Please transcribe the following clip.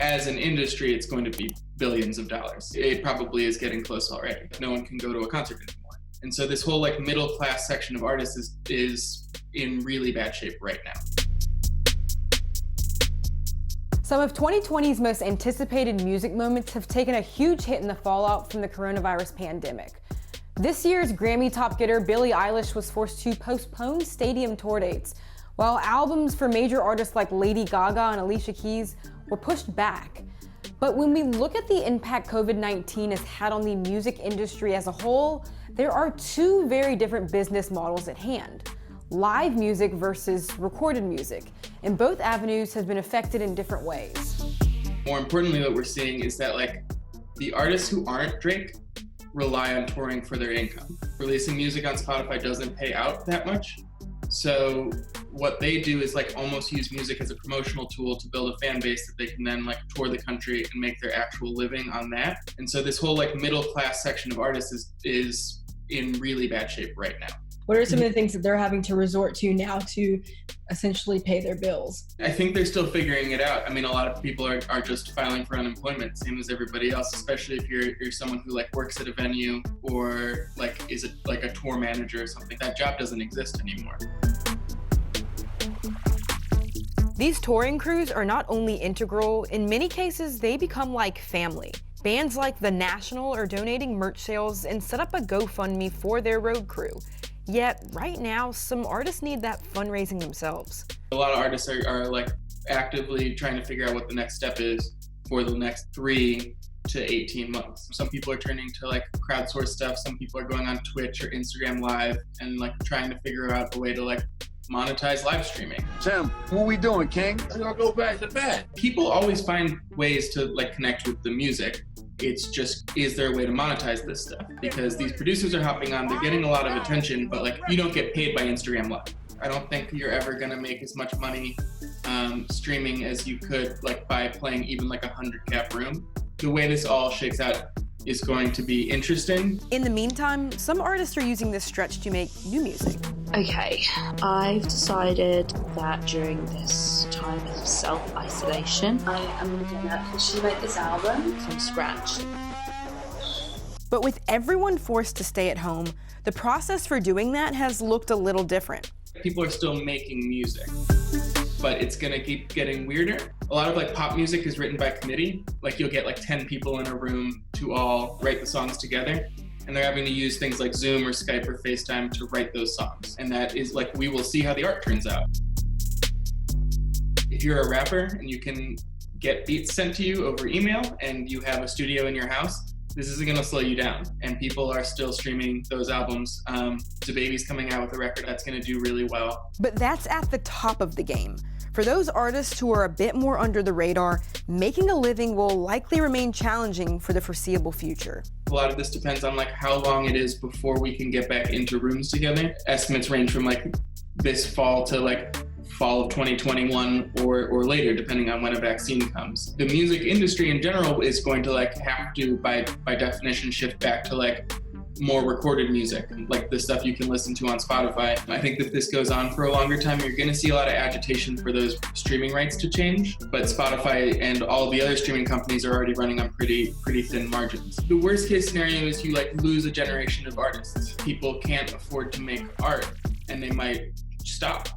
As an industry, it's going to be billions of dollars. It probably is getting close already. No one can go to a concert anymore. And so this whole like middle class section of artists is in really bad shape right now. Some of 2020's most anticipated music moments have taken a huge hit in the fallout from the coronavirus pandemic. This year's Grammy top getter Billie Eilish was forced to postpone stadium tour dates, while albums for major artists like Lady Gaga and Alicia Keys were pushed back. But when we look at the impact COVID-19 has had on the music industry as a whole, there are two very different business models at hand: live music versus recorded music, and both avenues have been affected in different ways. More importantly, what we're seeing is that like the artists who aren't Drake rely on touring for their income. Releasing music on Spotify doesn't pay out that much. So what they do is like almost use music as a promotional tool to build a fan base that they can then like tour the country and make their actual living on that. And so this whole like middle class section of artists is in really bad shape right now. What are some of the things that they're having to resort to now to essentially pay their bills? I think they're still figuring it out. I mean, a lot of people are just filing for unemployment, same as everybody else, especially if you're someone who like works at a venue or like is a tour manager or something. That job doesn't exist anymore. These touring crews are not only integral, in many cases they become like family. Bands like The National are donating merch sales and set up a GoFundMe for their road crew. Yet, right now, some artists need that fundraising themselves. A lot of artists are like actively trying to figure out what the next step is for the next 3 to 18 months. Some people are turning to like crowdsource stuff. Some people are going on Twitch or Instagram Live and like trying to figure out a way to like monetize live streaming. Tim, what we doing, King? We're gonna go back to bed. People always find ways to like connect with the music. It's just, is there a way to monetize this stuff? Because these producers are hopping on, they're getting a lot of attention, but like you don't get paid by Instagram Live. I don't think you're ever gonna make as much money streaming as you could like by playing even like 100-cap room. The way this all shakes out is going to be interesting. In the meantime, some artists are using this stretch to make new music. Okay, I've decided that during this time of self-isolation, I am gonna officially make this album from scratch. But with everyone forced to stay at home, the process for doing that has looked a little different. People are still making music, but it's gonna keep getting weirder. A lot of like pop music is written by committee. Like you'll get like 10 people in a room to all write the songs together. And they're having to use things like Zoom or Skype or FaceTime to write those songs. And that is like, we will see how the art turns out. If you're a rapper and you can get beats sent to you over email and you have a studio in your house, this isn't gonna slow you down. And people are still streaming those albums. DaBaby's coming out with a record that's gonna do really well. But that's at the top of the game. For those artists who are a bit more under the radar, making a living will likely remain challenging for the foreseeable future. A lot of this depends on like how long it is before we can get back into rooms together. Estimates range from like this fall to like fall of 2021 or later, depending on when a vaccine comes. The music industry in general is going to like have to, by definition, shift back to like more recorded music, like the stuff you can listen to on Spotify. I think that this goes on for a longer time. You're gonna see a lot of agitation for those streaming rights to change, but Spotify and all the other streaming companies are already running on pretty thin margins. The worst case scenario is you like lose a generation of artists. People can't afford to make art and they might stop.